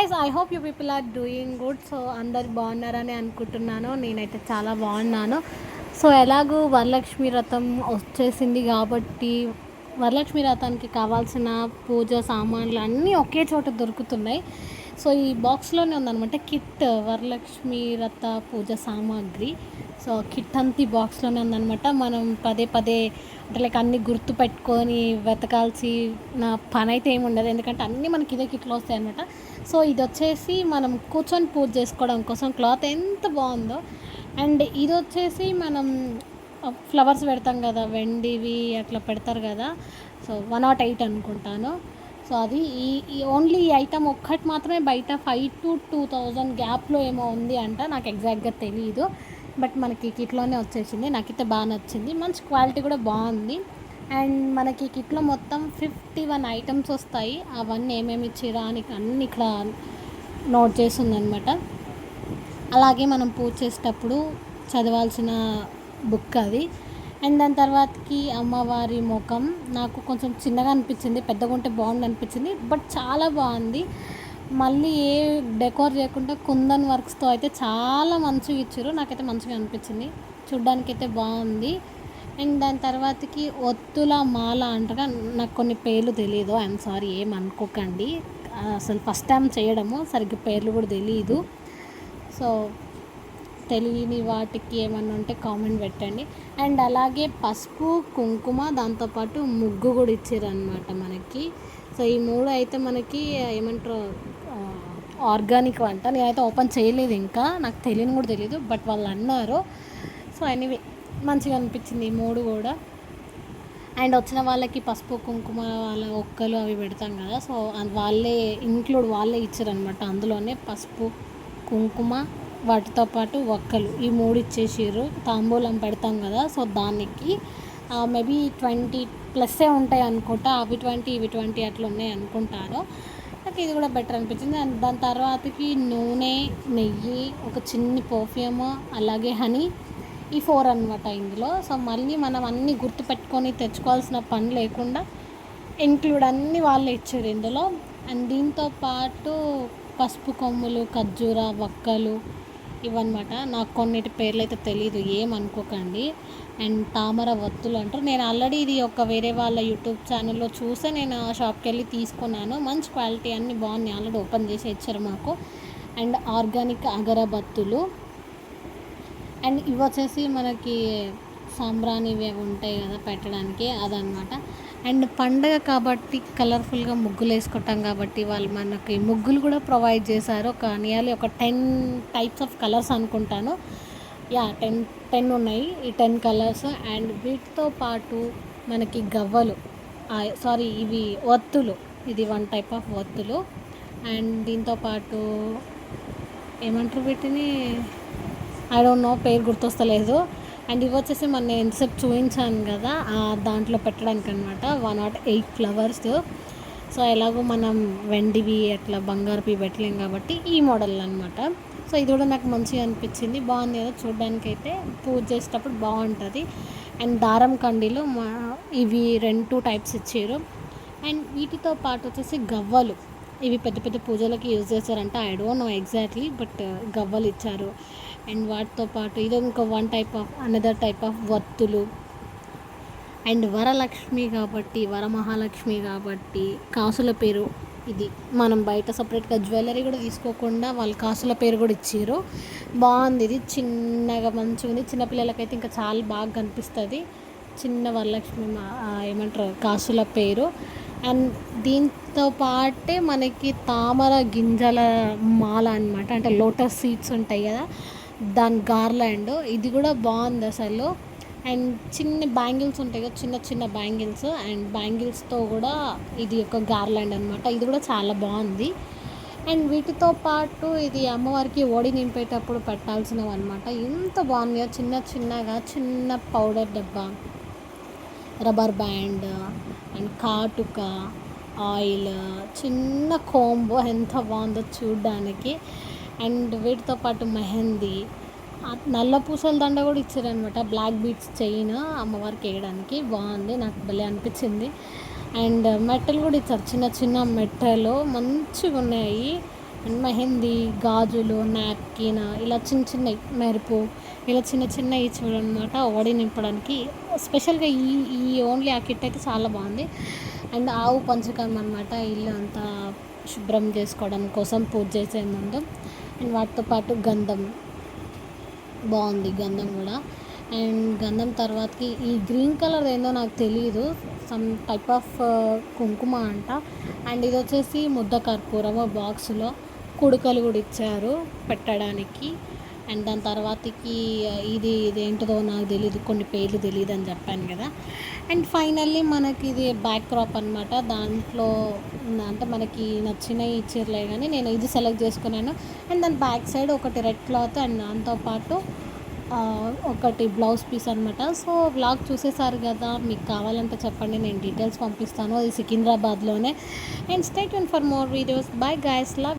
Guys, I hope you people are doing good. So అందరు బాగున్నారని అనుకుంటున్నాను. నేనైతే చాలా బాగున్నాను. సో ఎలాగూ వరలక్ష్మి వ్రతం వచ్చేసింది కాబట్టి వరలక్ష్మి వ్రతానికి కావాల్సిన పూజ సామాన్లు అన్నీ ఒకే చోట దొరుకుతున్నాయి. సో ఈ బాక్స్లోనే ఉందన్నమాట కిట్, వరలక్ష్మి వ్రత పూజ సామాగ్రి. సో కిట్ అంతా ఈ బాక్స్లోనే ఉందన్నమాట. మనం పదే పదే అంటే లైక్ అన్నీ గుర్తు పెట్టుకొని వెతకాల్సిన పని అయితే ఏమి ఉండదు, ఎందుకంటే అన్నీ మనకి ఇదే కిట్లో వస్తాయి అనమాట. సో ఇది వచ్చేసి మనం కూర్చొని పూజ చేసుకోవడం కోసం క్లాత్ ఎంత బాగుందో. అండ్ ఇది వచ్చేసి మనం ఫ్లవర్స్ పెడతాం కదా, వెండివి అట్లా పెడతారు కదా. సో 108 అనుకుంటాను. సో అది ఈ ఓన్లీ ఈ ఐటమ్ ఒక్కటి మాత్రమే బయట 5,000 to 2,000 గ్యాప్లో ఏమో ఉంది అంట, నాకు ఎగ్జాక్ట్గా తెలియదు. బట్ మనకి కిట్లోనే వచ్చేసింది. నాకైతే బాగా నచ్చింది, మంచి క్వాలిటీ కూడా బాగుంది. అండ్ మనకి కిట్లో మొత్తం 51 ఐటమ్స్ వస్తాయి. అవన్నీ ఏమేమి ఇచ్చిరా అని అన్నీ ఇక్కడ నోట్ చేసి ఉందన్నమాట. అలాగే మనం పూజ చేసేటప్పుడు చదవాల్సిన బుక్ అది. అండ్ దాని తర్వాతకి అమ్మవారి ముఖం నాకు కొంచెం చిన్నగా అనిపించింది, పెద్దగా ఉంటే బాగుంది అనిపించింది, బట్ చాలా బాగుంది. మళ్ళీ ఏ డెకోర్ చేయకుండా కుందన్ వర్క్స్తో అయితే చాలా మంచిగా ఇచ్చారు. నాకైతే మంచిగా అనిపించింది, చూడ్డానికి అయితే బాగుంది. అండ్ దాని తర్వాతకి ఒత్తుల మాల అంటగా నాకు కొన్ని పేర్లు తెలియదు, ఐఎమ్ సారీ, ఏమనుకోకండి. అసలు ఫస్ట్ టైం చేయడము, సరిగ్గా పేర్లు కూడా తెలియదు. సో తెలియని వాటికి ఏమన్నా ఉంటే కామెంట్ పెట్టండి. అండ్ అలాగే పసుపు, కుంకుమ, దాంతోపాటు ముగ్గు కూడా ఇచ్చారనమాట మనకి. సో ఈ మూడు అయితే మనకి ఏమంటారు, ఆర్గానిక్ వంట. నేనైతే ఓపెన్ చేయలేదు, ఇంకా నాకు తెలియని కూడా తెలియదు, బట్ వాళ్ళు అన్నారు. సో ఎనీవే మంచిగా అనిపించింది ఈ మూడు కూడా. అండ్ వచ్చిన వాళ్ళకి పసుపు, కుంకుమ, వాళ్ళ ఒక్కలు అవి పెడతాం కదా. సో వాళ్ళే వాళ్ళే ఇచ్చారనమాట. అందులోనే పసుపు, కుంకుమ, వాటితో పాటు ఒక్కలు, ఈ మూడు ఇచ్చేసారు. తాంబూలం పెడతాం కదా, సో దానికి మేబీ 20+ ఉంటాయి అనుకుంటా. అవి 20 ఇవి 20 అట్లా ఉన్నాయి అనుకుంటాను. నాకు ఇది కూడా బెటర్ అనిపించింది. అండ్ దాని తర్వాతకి నూనె, నెయ్యి, ఒక చిన్ని పర్ఫ్యూమ్, అలాగే హనీ, ఈ 4 అనమాట ఇందులో. సో మళ్ళీ మనం అన్నీ గుర్తుపెట్టుకొని తెచ్చుకోవాల్సిన పని లేకుండా ఇంక్లూడ్ అన్నీ వాళ్ళే ఇచ్చారు ఇందులో. అండ్ దీంతో పాటు పసుపు కొమ్ములు, ఖర్జూర, వక్కలు, ఇవన్నమాట. నాకు కొన్నిటి పేర్లు అయితే తెలీదు, ఏమనుకోకండి. అండ్ తామర వత్తులు అంటారు. నేను ఆల్రెడీ ఇది ఒక వేరే వాళ్ళ యూట్యూబ్ ఛానల్లో చూసే నేను ఆ షాప్కి వెళ్ళి తీసుకున్నాను. మంచి క్వాలిటీ, అన్నీ బాగున్నాయి, ఆల్రెడీ ఓపెన్ చేసి ఇచ్చారు మాకు. అండ్ ఆర్గానిక్ అగరబత్తులు. అండ్ ఇవి వచ్చేసి మనకి సాంబ్రాణివి అవి ఉంటాయి కదా పెట్టడానికి, అదనమాట. అండ్ పండగ కాబట్టి కలర్ఫుల్గా ముగ్గులు వేసుకుంటాం కాబట్టి వాళ్ళు మనకి ముగ్గులు కూడా ప్రొవైడ్ చేశారు. ఒక నియర్లీ ఒక 10 టైప్స్ ఆఫ్ కలర్స్ అనుకుంటాను. 10 ఉన్నాయి, ఈ 10 కలర్స్. అండ్ వీటితో పాటు మనకి గవ్వలు, ఇవి ఒత్తులు, ఇది 1 టైప్ ఆఫ్ ఒత్తులు. అండ్ దీంతో పాటు ఏమంటారు వీటిని, ఐ డోంట్ నో, పేరు గుర్తొస్తలేదు. అండ్ ఇవి వచ్చేసి నేను ఎంతసేపు చూపించాను కదా, దాంట్లో పెట్టడానికి అనమాట. 108 ఫ్లవర్స్. సో ఎలాగో మనం వెండివి అట్లా బంగారువి పెట్టలేం కాబట్టి ఈ మోడల్ అనమాట. సో ఇది కూడా నాకు మంచిగా అనిపించింది, బాగుంది కదా చూడడానికి. అయితే పూజ చేసేటప్పుడు బాగుంటుంది. అండ్ దారం కండీలు ఇవి 2 టైప్స్ ఇచ్చారు. అండ్ వీటితో పాటు వచ్చేసి గవ్వలు, ఇవి పెద్ద పెద్ద పూజలకి యూజ్ చేస్తారంట, I don't know exactly, but గవ్వలు ఇచ్చారు. అండ్ వాటితో పాటు ఇది ఇంకో అనదర్ టైప్ ఆఫ్ వత్తులు. అండ్ వరలక్ష్మి కాబట్టి, వరమహాలక్ష్మి కాబట్టి కాసుల పేరు, ఇది మనం బయట సపరేట్గా జ్యువెలరీ కూడా తీసుకోకుండా వాళ్ళు కాసుల పేరు కూడా ఇచ్చారు. బాగుంది, ఇది చిన్నగా మంచిగా ఉంది. చిన్నపిల్లలకైతే ఇంకా చాలా బాగా కనిపిస్తుంది. చిన్న వరలక్ష్మి ఏమంటారు కాసుల పేరు. అండ్ దీంతో పాటే మనకి తామర గింజల మాల అనమాట, అంటే లోటస్ సీడ్స్ ఉంటాయి కదా, దాని గార్లాండ్, ఇది కూడా బాగుంది అసలు. అండ్ చిన్న బ్యాంగిల్స్ ఉంటాయి కదా, చిన్న చిన్న బ్యాంగిల్స్, అండ్ బ్యాంగిల్స్తో కూడా ఇది ఒక గార్లాండ్ అనమాట, ఇది కూడా చాలా బాగుంది. అండ్ వీటితో పాటు ఇది అమ్మవారికి ఓడి నింపేటప్పుడు పెట్టాల్సినవి అనమాట. ఎంత బాగుంది, చిన్న చిన్నగా, చిన్న పౌడర్ డబ్బా, రబ్బర్ బ్యాండ్, అండ్ కాటుక, ఆయిల్, చిన్న కోంబో, ఎంత బాగుందో చూడ్డానికి. అండ్ వీటితో పాటు మెహందీ, నల్ల పూసల దండ కూడా ఇచ్చారనమాట, బ్లాక్ బీడ్స్ చైన్ అమ్మవారికి వేయడానికి, బాగుంది, నాకు భలే అనిపించింది. అండ్ మెట్టలు కూడా ఇచ్చారు, చిన్న చిన్న మెట్టలు మంచిగా ఉన్నాయి. అండ్ మెహందీ, గాజులు, నాప్కిన్ ఇలా చిన్న చిన్నవి మెరుపు ఇలా చిన్న చిన్నవి ఇచ్చాడనమాట ఒడి నింపడానికి. స్పెషల్గా ఈ ఈ ఓన్లీ ఆ కిట్ అయితే చాలా బాగుంది. అండ్ ఆవు పంచకం అనమాట, ఇల్లు అంతా శుభ్రం చేసుకోవడం కోసం పూజ చేసే ముందు. అండ్ వాటితో పాటు గంధం బాగుంది, గంధం కూడా. అండ్ గంధం తర్వాతకి ఈ గ్రీన్ కలర్ ఏందో నాకు తెలియదు, సమ్ టైప్ ఆఫ్ కుంకుమ అంట. అండ్ ఇది వచ్చేసి ముద్ద కర్పూరము బాక్స్లో, కుడుకలు కూడా ఇచ్చారు పెట్టడానికి. అండ్ దాని తర్వాతకి ఇదేంటిదో నాకు తెలియదు, కొన్ని పేర్లు తెలియదు అని చెప్పాను కదా. అండ్ ఫైనల్లీ మనకి ఇది బ్యాక్ క్రాప్ అనమాట. దాంట్లో అంటే మనకి నచ్చినవి ఇచ్చారులే కానీ నేను ఇది సెలెక్ట్ చేసుకున్నాను. అండ్ దాని బ్యాక్ సైడ్ ఒకటి రెడ్ క్లాత్ అండ్ దాంతోపాటు ఒకటి బ్లౌజ్ పీస్ అనమాట. సో వ్లాగ్ చూసేసారు కదా, మీకు కావాలంటే చెప్పండి, నేను డీటెయిల్స్ పంపిస్తాను. అది సికింద్రాబాద్లోనే. And stay tune for more videos. Bye guys, love.